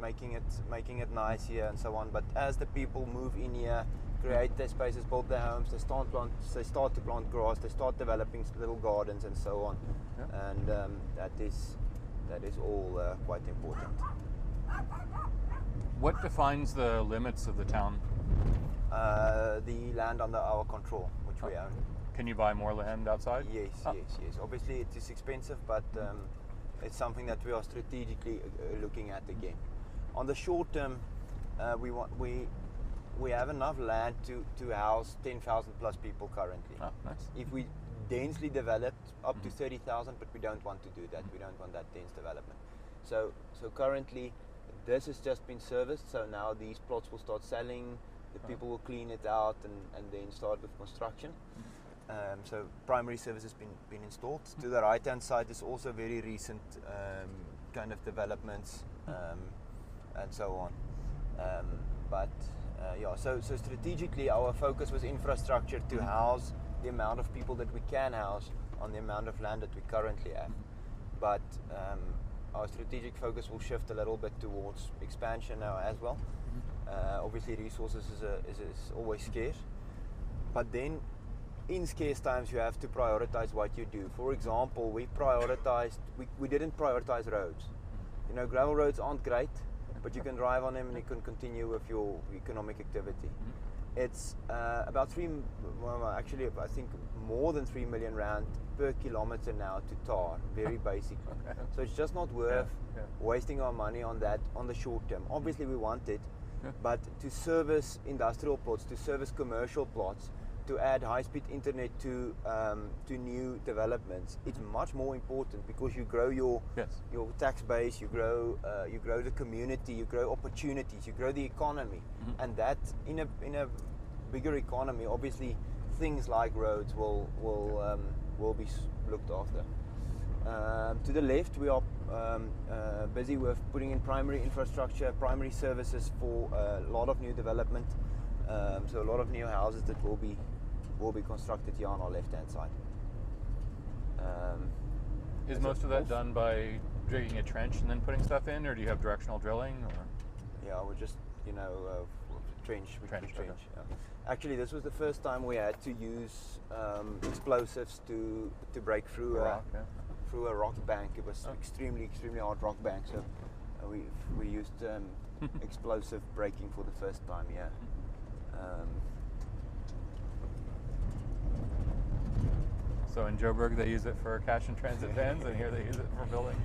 making it nice here and so on. But as the people move in here, create their spaces, build their homes, they start to plant grass, they start developing little gardens and so on, and that is all quite important. What defines the limits of the town? The land under our control, which we own. Can you buy more land outside? Yes. Obviously, it is expensive, but it's something that we are strategically looking at again. On the short term, we have enough land to house 10,000 plus people currently. Oh, nice. If we densely developed up to 30,000, but we don't want to do that. We don't want that dense development. So currently, this has just been serviced. So now these plots will start selling. The people will clean it out and then start with construction. So primary service has been installed. To the right hand side is also very recent kind of developments and so on. So strategically our focus was infrastructure to house the amount of people that we can house on the amount of land that we currently have. But our strategic focus will shift a little bit towards expansion now as well. Obviously resources is always scarce, but then in scarce times you have to prioritize what you do. For example, we didn't prioritize roads. You know, gravel roads aren't great, but you can drive on them and you can continue with your economic activity. It's about I think more than 3 million rand per kilometer now to tar, very basic. So it's just not worth wasting our money on that on the short term. Obviously we want it, but to service industrial plots, to service commercial plots, to add high-speed internet to new developments, it's much more important because you grow your tax base, you grow the community, you grow opportunities, you grow the economy, and that in a bigger economy, obviously things like roads will be looked after. To the left, we are busy with putting in primary infrastructure, primary services for a lot of new development. So a lot of new houses that will be constructed here on our left-hand side. Is most of that done by digging a trench and then putting stuff in, or do you have directional drilling? Or? Yeah, we're just trench. Okay. Yeah. Actually, this was the first time we had to use explosives to break through through a rock bank. It was extremely hard rock bank, so we used explosive breaking for the first time. Yeah. So in Joburg they use it for cash and transit vans, and here they use it for building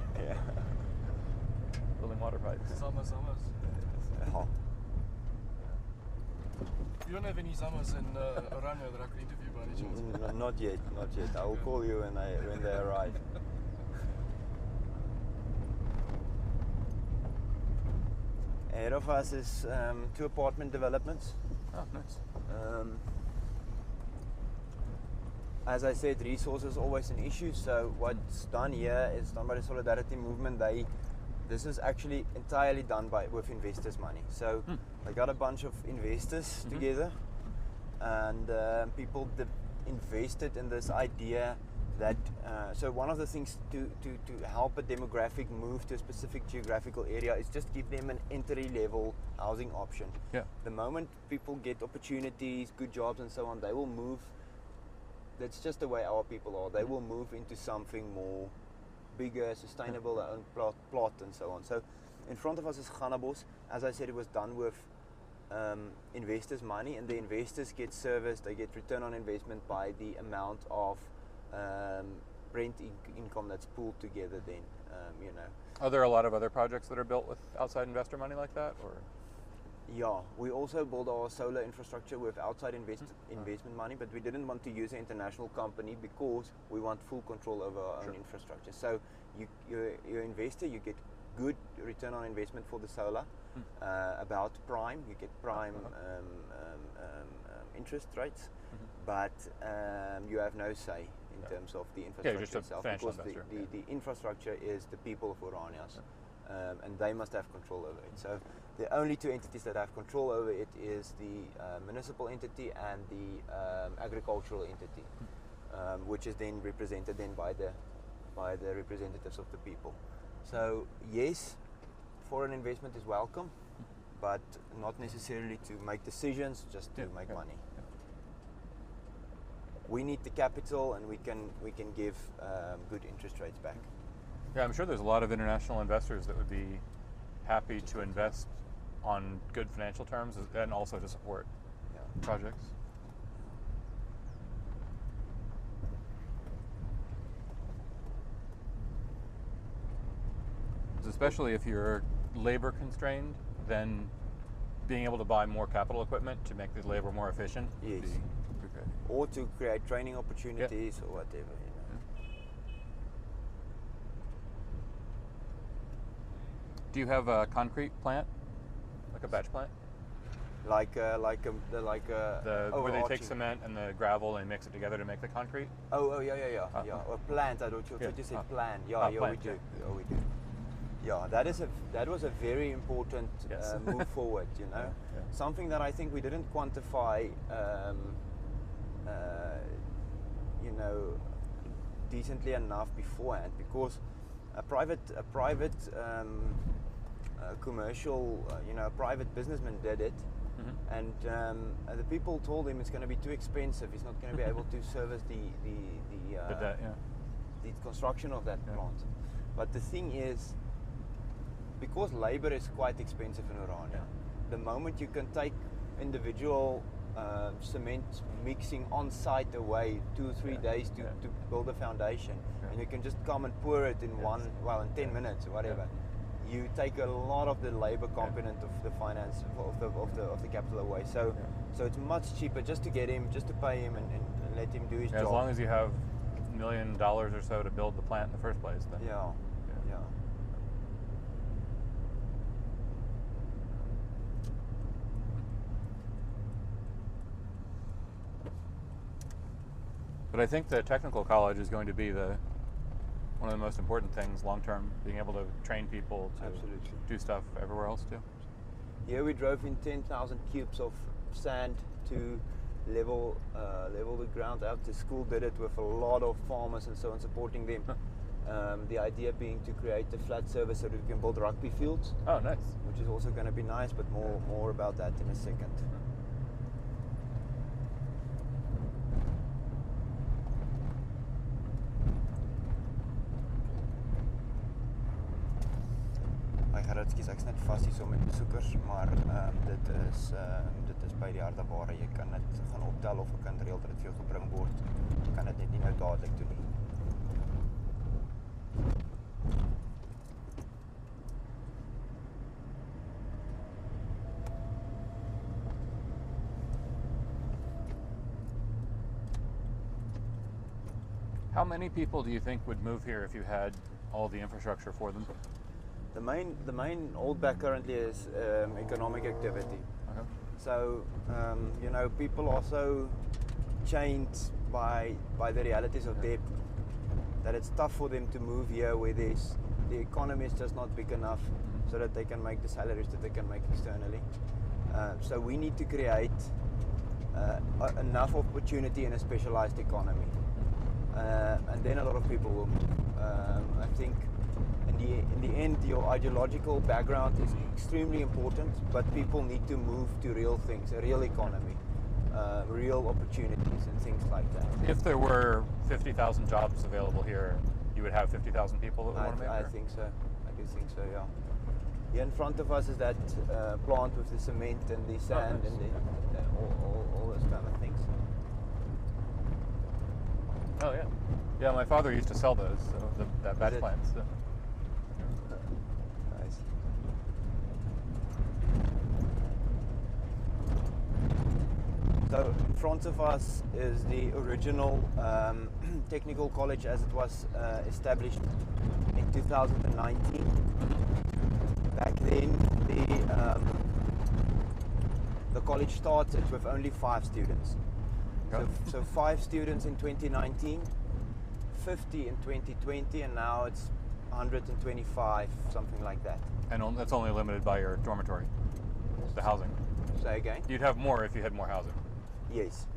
water pipes. Summers. Oh. You don't have any summers in Orania that I could interview by any chance? Not yet. I will call you when they arrive. Ahead of us is 2 apartment developments. Oh, nice. As I said, resources always an issue. So what's done here is done by the Solidarity Movement. This is actually entirely done with investors' money. So they got a bunch of investors together, and people invested in this idea that. So one of the things to help a demographic move to a specific geographical area is just give them an entry-level housing option. Yeah. The moment people get opportunities, good jobs, and so on, they will move. That's just the way our people are. They will move into something more bigger, sustainable, their own plot and so on. So in front of us is Ganabos. As I said, it was done with investors' money, and the investors get serviced. They get return on investment by the amount of rent income that's pooled together then, Are there a lot of other projects that are built with outside investor money like that, or? Yeah, we also build our solar infrastructure with outside investment money, but we didn't want to use an international company because we want full control over our own infrastructure. So you're investor, you get good return on investment for the solar, about prime, you get prime interest rates, but you have no say in terms of the infrastructure itself, because the infrastructure is the people of Orania's. And they must have control over it. So the only 2 entities that have control over it is the municipal entity and the agricultural entity, which is then represented then by the representatives of the people. So yes, foreign investment is welcome, but not necessarily to make decisions, just to make money. Yeah. We need the capital, and we can give good interest rates back. Yeah, I'm sure there's a lot of international investors that would be happy to invest on good financial terms and also to support projects. Especially if you're labor constrained, then being able to buy more capital equipment to make the labor more efficient would be great. Or to create training opportunities or whatever. Do you have a concrete plant, like a batch plant? Where they take cement and the gravel and mix it together to make the concrete? Yeah. Or plant. I thought you said plan. Plant, we do. Yeah, we do. Yeah, that was a very important move forward. Something that I think we didn't quantify, decently enough beforehand, because a private commercial, a private businessman did it, and the people told him it's going to be too expensive. He's not going to be able to service the construction of that plant. But the thing is, because labor is quite expensive in Orania, the moment you can take individual cement mixing on site away 2-3 days to build a foundation, and you can just come and pour it in in 10 minutes or whatever, you take a lot of the labor component of the finance of the capital away. So it's much cheaper just to get him, just to pay him and let him do his job. As long as you have $1 million or so to build the plant in the first place, then yeah. But I think the technical college is going to be one of the most important things long term, being able to train people to do stuff everywhere else too. Yeah, we drove in 10,000 cubes of sand to level the ground out. The school did it with a lot of farmers and so on supporting them. The idea being to create a flat surface so that we can build rugby fields. Oh, nice. Which is also going to be nice, but more about that in a second. Ek's net vas hier so met besoekers, maar dit is by die harde ware. Jy kan dit gaan optel of 'n kind reël dat dit vir jou gebring word. Jy kan dit net nie nou dadelik doen nie. How many people do you think would move here if you had all the infrastructure for them? The main holdback currently is economic activity. Okay. So people are so chained by the realities of debt that it's tough for them to move here where the economy is just not big enough so that they can make the salaries that they can make externally. So we need to create enough opportunity in a specialized economy, and then a lot of people will move. I think in the end, your ideological background is extremely important, but people need to move to real things, a real economy, real opportunities and things like that. If there were 50,000 jobs available here, you would have 50,000 people that would want to move here? I think so. I do think so, yeah. Here in front of us is that plant with the cement and the sand and all those kind of things. Oh, yeah. Yeah, my father used to sell those, so that batch plant. So. Nice. So in front of us is the original technical college as it was established in 2019. Back then, the college started with only 5 students. So 5 students in 2019, 50 in 2020, and now it's 125, something like that. And that's only limited by your dormitory, the housing. Say again? You'd have more if you had more housing. Yes.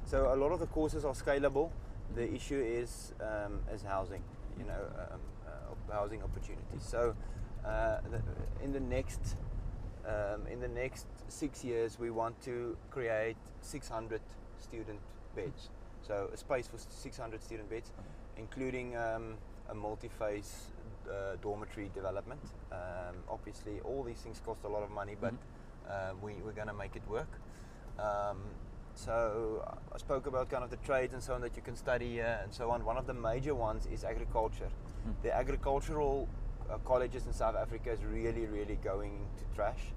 So a lot of the courses are scalable. The issue is housing, housing opportunities. So in the next 6 years, we want to create 600 student beds. So a space for 600 student beds, including a multi-phase dormitory development. Obviously, all these things cost a lot of money, but we're going to make it work. So I spoke about kind of the trades and so on that you can study here and so on. One of the major ones is agriculture. The agricultural colleges in South Africa is really, really going to trash.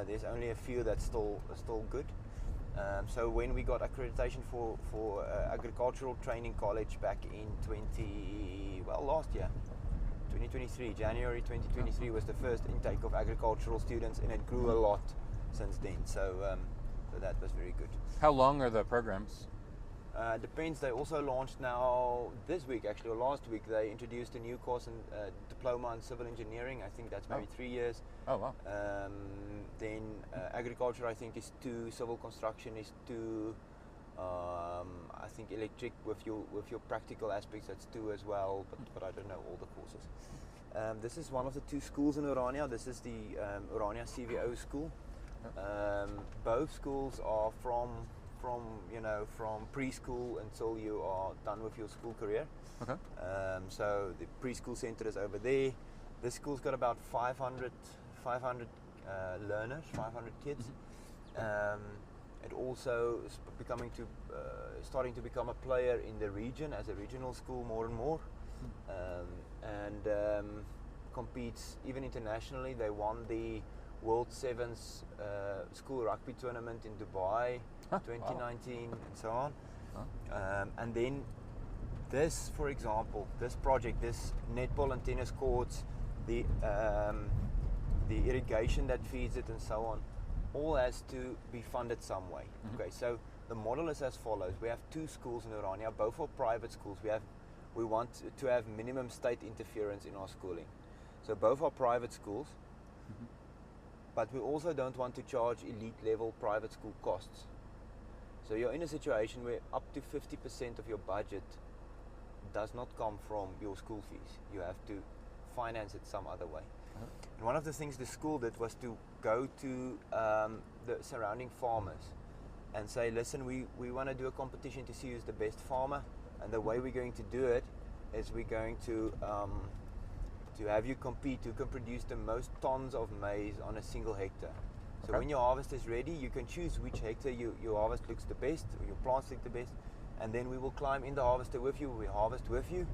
There's only a few that's still good. So when we got accreditation for agricultural training college back in last year, 2023, January 2023 was the first intake of agricultural students, and it grew a lot since then. So that was very good. How long are the programs? Depends. They also launched now this week, actually, or last week. They introduced a new course in diploma in civil engineering. I think that's maybe 3 years. Oh wow. Then agriculture, I think, is 2. Civil construction is 2. I think electric with your practical aspects, that's 2 as well. But I don't know all the courses. This is one of the 2 schools in Orania. This is the Orania CVO school. Both schools are from preschool until you are done with your school career. Okay. So the preschool center is over there. This school's got about 500 learners, 500 kids. It also is starting to become a player in the region as a regional school more and more, and competes even internationally. They won the World Sevens school rugby tournament in Dubai 2019 and so on. And then this, for example, this project, this netball and tennis courts, the irrigation that feeds it and so on, all has to be funded some way. Okay, so the model is as follows. We have 2 schools in Orania, both are private schools. We want to have minimum state interference in our schooling. So both are private schools, but we also don't want to charge elite level private school costs. So you're in a situation where up to 50% of your budget does not come from your school fees. You have to finance it some other way. And one of the things the school did was to go to the surrounding farmers and say, listen, we want to do a competition to see who's the best farmer, and the way we're going to do it is we're going to have you compete who can produce the most tons of maize on a single hectare. So when your harvest is ready, you can choose which hectare your harvest looks the best, or your plants look the best, and then we will climb in the harvester with you, we harvest with you,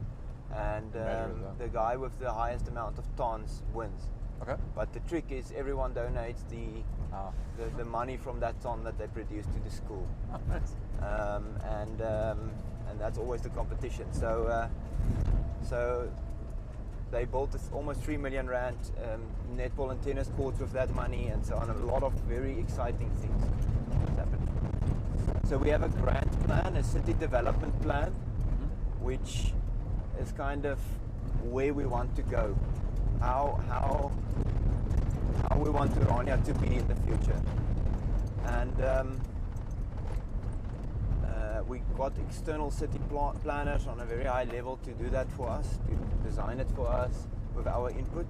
and the guy with the highest amount of tons wins. Okay. But the trick is everyone donates the money from that ton that they produce to the school. Oh, nice. And that's always the competition. So they built this almost 3 million rand netball and tennis courts with that money and so on. A lot of very exciting things happening. So we have a grant plan, a city development plan, which is kind of where we want to go, how we want Orania to be in the future. And we got external city planners on a very high level to do that for us, to design it for us with our input.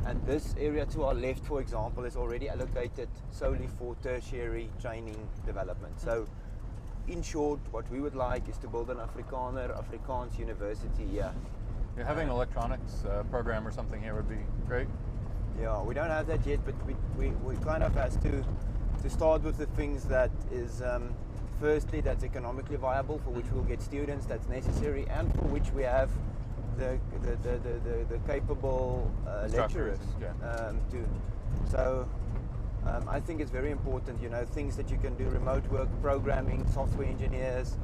And this area to our left, for example, is already allocated solely for tertiary training development. So in short, what we would like is to build an Afrikaans university here. Yeah, having electronics program or something here would be great. Yeah, we don't have that yet, but we kind of has to start with the things that is firstly that's economically viable, for which we'll get students, that's necessary, and for which we have the capable lecturers too. So I think it's very important, things that you can do, remote work, programming, software engineers,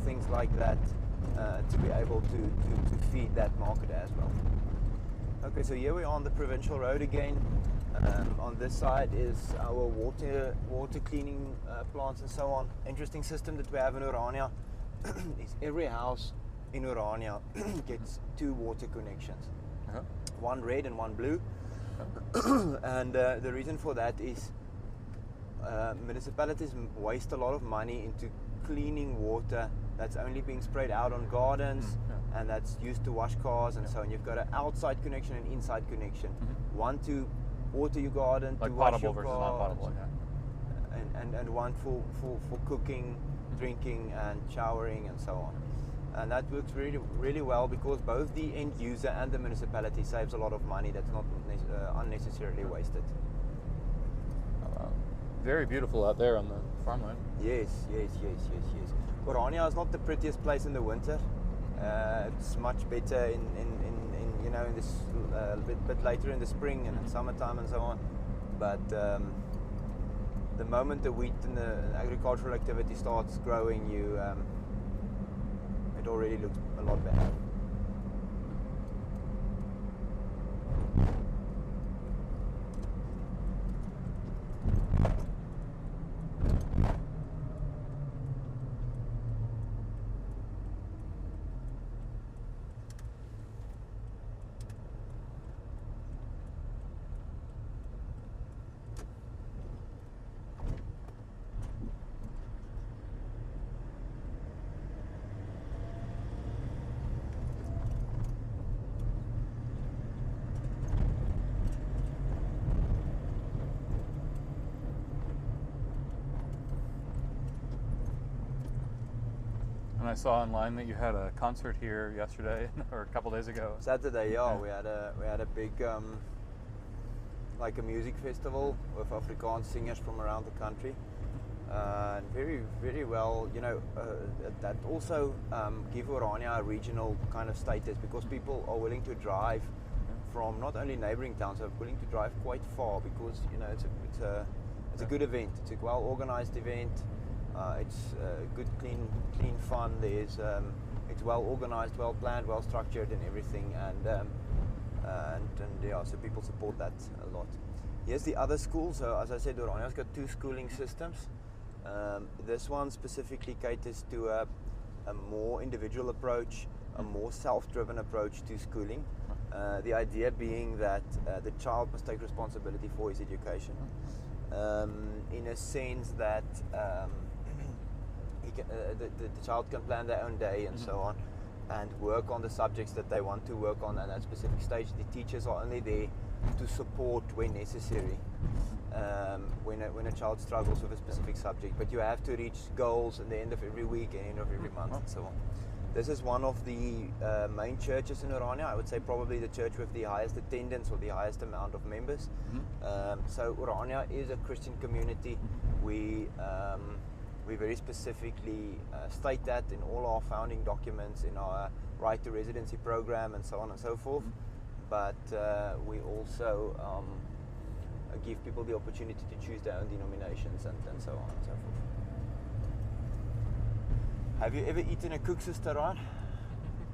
things like that, to be able to feed that market as well. Okay, so here we are on the provincial road again. On this side is our water cleaning plants and so on. Interesting system that we have in Orania is every house in Orania gets 2 water connections, one red and one blue. And the reason for that is municipalities waste a lot of money into cleaning water that's only being sprayed out on gardens and that's used to wash cars and so on. You've got an outside connection and inside connection. One to water your garden, like to wash potable your versus car, non-potable, yeah. and one for cooking, drinking, and showering, and so on. And that works really well because both the end user and the municipality saves a lot of money that's not unnecessarily wasted. Very beautiful out there on the farmland. Yes. Orania is not the prettiest place in the winter. It's much better in this bit later in the spring and in summertime and so on. But the moment the wheat and the agricultural activity starts growing, it already looks a lot better. And I saw online that you had a concert here yesterday or a couple days ago. Saturday, yeah. We had a big like a music festival with Afrikaans singers from around the country, and very well. That also give Orania a regional kind of status because people are willing to drive from not only neighboring towns, are willing to drive quite far because it's a good event. It's a well organized event. It's good, clean fun. It's well organized, well planned, well structured, and everything. And yeah, so people support that a lot. Here's the other school. So as I said, Orania's got 2 schooling systems. This one specifically caters to a more individual approach, a more self-driven approach to schooling. The idea being that the child must take responsibility for his education, in a sense that the child can plan their own day and so on, and work on the subjects that they want to work on at that specific stage. The teachers are only there to support when necessary, when a child struggles with a specific subject. But you have to reach goals at the end of every week and end of every month and so on. This is one of the main churches in Orania. I would say probably the church with the highest attendance or the highest amount of members. So Orania is a Christian community. We very specifically state that in all our founding documents, in our right to residency program and so on and so forth. But we also give people the opportunity to choose their own denominations and so on and so forth. Have you ever eaten a Koeksister, Ryan?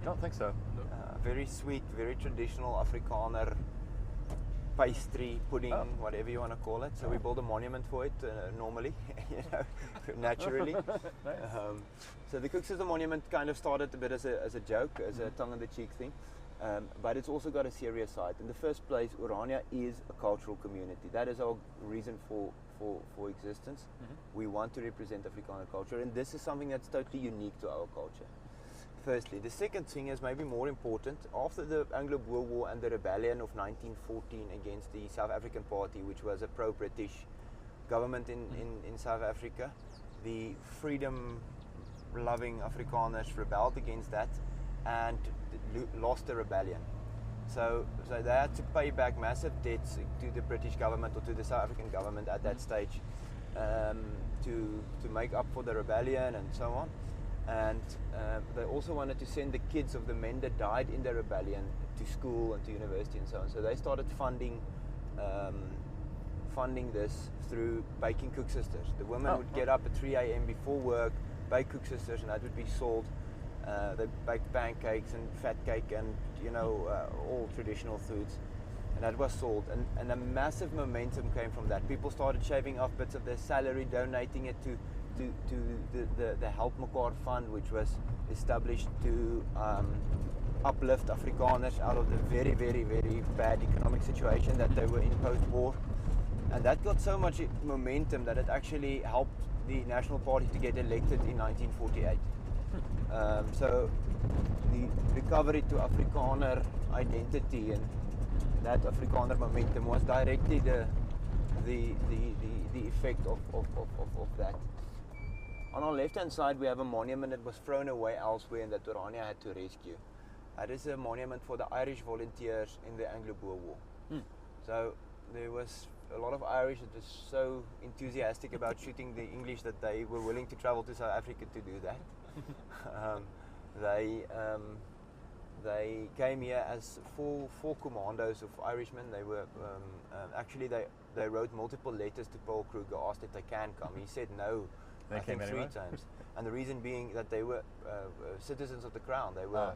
Don't think so. No. Very sweet, very traditional Afrikaner pastry, pudding, whatever you want to call it. So we build a monument for it normally, naturally. Nice. So the Koeksister monument kind of started a bit as a joke, as a tongue-in-the-cheek thing, but it's also got a serious side. In the first place, Orania is a cultural community. That is our reason for existence. We want to represent Afrikaner culture, and this is something that's totally unique to our culture. Firstly. The second thing is maybe more important. After the Anglo-Boer War and the rebellion of 1914 against the South African Party, which was a pro-British government in South Africa, the freedom-loving Afrikaners rebelled against that and lost the rebellion. So they had to pay back massive debts to the British government or to the South African government at that stage to make up for the rebellion and so on. And they also wanted to send the kids of the men that died in the rebellion to school and to university and so on. So they started funding this through baking Koeksisters. The women would get up at 3 a.m. before work, bake Koeksisters, and that would be sold. They baked pancakes and fat cake and all traditional foods, and that was sold. And a massive momentum came from that. People started shaving off bits of their salary, donating it to the Help Mekaar Fund, which was established to uplift Afrikaners out of the very, very, very bad economic situation that they were in post-war. And that got so much momentum that it actually helped the National Party to get elected in 1948. So the recovery to Afrikaner identity and that Afrikaner momentum was directly the effect of that. On our left hand side we have a monument that was thrown away elsewhere and that Orania had to rescue. That is a monument for the Irish volunteers in the Anglo-Boer War. So there was a lot of Irish that was so enthusiastic about shooting the English that they were willing to travel to South Africa to do that. They came here as four commandos of Irishmen. They were actually they wrote multiple letters to Paul Kruger, asked if they can come. He said no. They came anyway? 3 times, and the reason being that they were citizens of the crown. They were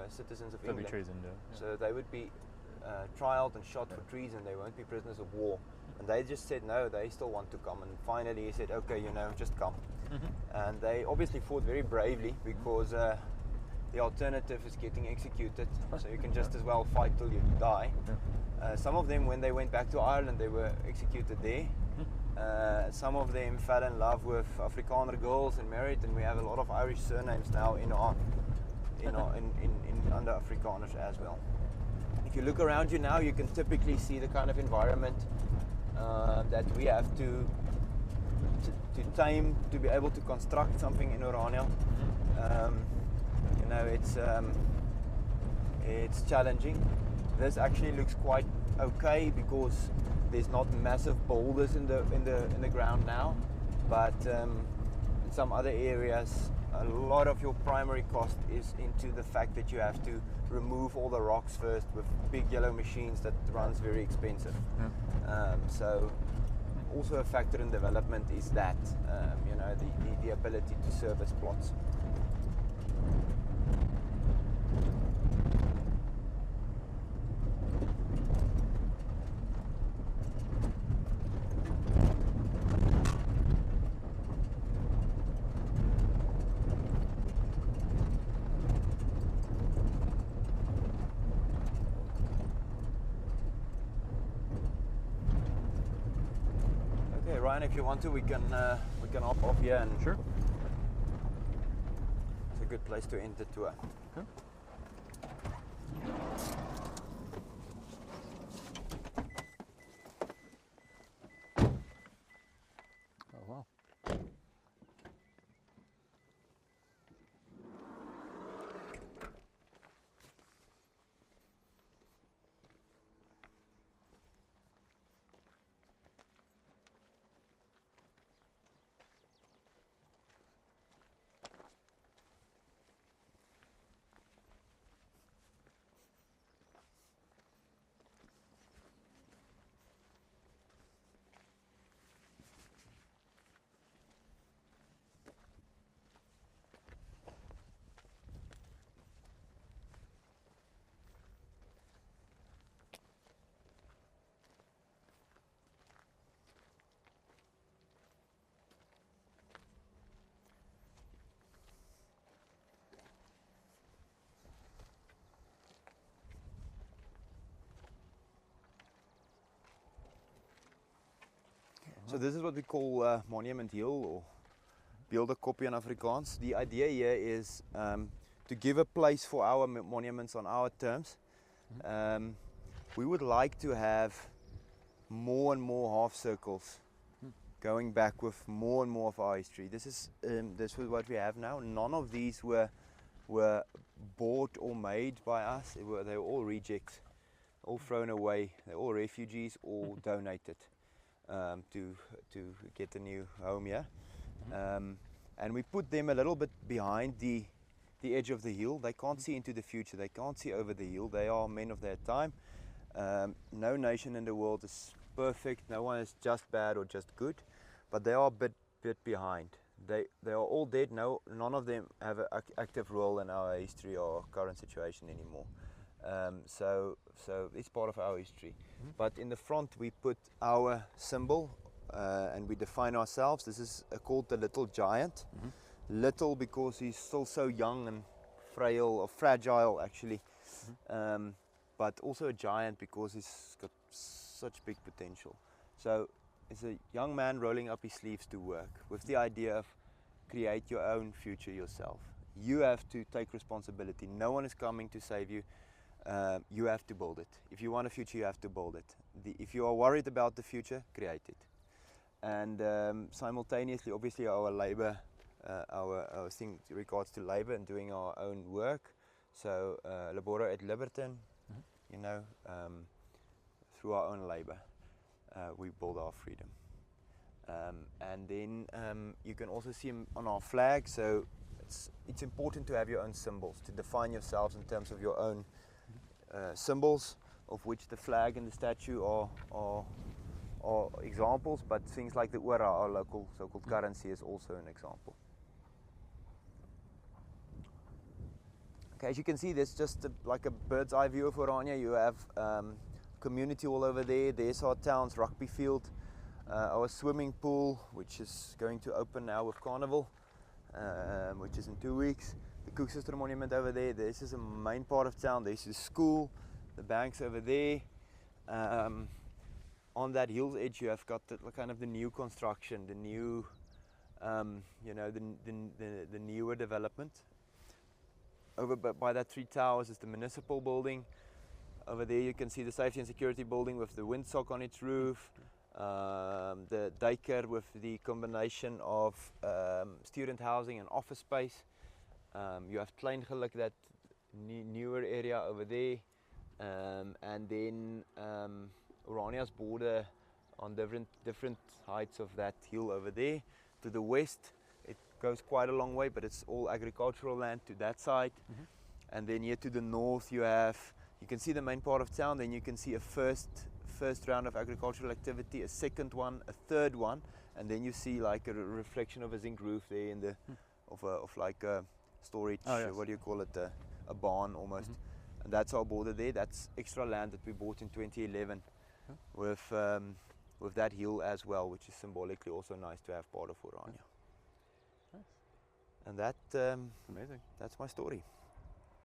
citizens of England. Treason, So they would be trialed and shot for treason. They won't be prisoners of war. And they just said no. They still want to come. And finally he said, okay, just come. And they obviously fought very bravely because the alternative is getting executed. So you can just as well fight till you die. Some of them, when they went back to Ireland, they were executed there. Some of them fell in love with Afrikaner girls and married, and we have a lot of Irish surnames now in under Afrikaners as well. If you look around you now, you can typically see the kind of environment that we have to tame to be able to construct something in Orania. It's challenging. This actually looks quite okay because there's not massive boulders in the ground now, but in some other areas a lot of your primary cost is into the fact that you have to remove all the rocks first with big yellow machines that runs very expensive. So also a factor in development is that the ability to service plots. Ryan, if you want to, we can hop off here and sure. It's a good place to end the tour. Okay. Oh wow. So this is what we call Monument Hill, or Beelde Kopje in Afrikaans. The idea here is to give a place for our monuments on our terms. We would like to have more and more half circles going back with more and more of our history. This is what we have now. None of these were bought or made by us. They were all rejects, all thrown away. They're all refugees or donated. To get a new home here, and we put them a little bit behind the edge of the hill. They can't see into the future. They can't see over the hill. They are men of their time. No nation in the world is perfect. No one is just bad or just good, but they are a bit behind. They are all dead. None of them have an active role in our history or current situation anymore. So it's part of our history. But in the front we put our symbol and we define ourselves. This is called the Little Giant. Little because he's still so young and frail, or fragile actually, but also a giant because he's got such big potential. So it's a young man rolling up his sleeves to work with the idea of create your own future yourself. You have to take responsibility. No one is coming to save you. You have to build it. If you want a future, you have to build it. If you are worried about the future, create it. And simultaneously, obviously, our labor, our thing in regards to labor and doing our own work. So, labora et libertem, you know, through our own labor, we build our freedom. And then you can also see them on our flag. So it's important to have your own symbols, to define yourselves in terms of your own symbols, of which the flag and the statue are examples, but things like the ora, our local so-called currency, is also an example. Okay, as you can see, there's just like a bird's eye view of Orania. You have community all over there. There's our town's rugby field, our swimming pool, which is going to open now with Carnival, which is in 2 weeks. The Koeksister monument over there. This is a main part of town. There's the school, the banks over there. On that hill's edge, you have got the kind of the new construction, the new, you know, the newer development. Over by that 3 towers is the municipal building. Over there you can see the safety and security building with the windsock on its roof. The daycare with the combination of student housing and office space. You have Kleingeluk, that newer area over there. And then Orania's border on different heights of that hill over there. To the west, it goes quite a long way, but it's all agricultural land to that side. And then here to the north, you can see the main part of town. Then you can see a first round of agricultural activity, a second one, a third one, and then you see like a reflection of a zinc roof there in the of like a storage. What do you call it? A barn almost. And that's our border there. That's extra land that we bought in 2011 with that hill as well, which is symbolically also nice to have part of Orania. Nice. And that amazing. That's my story.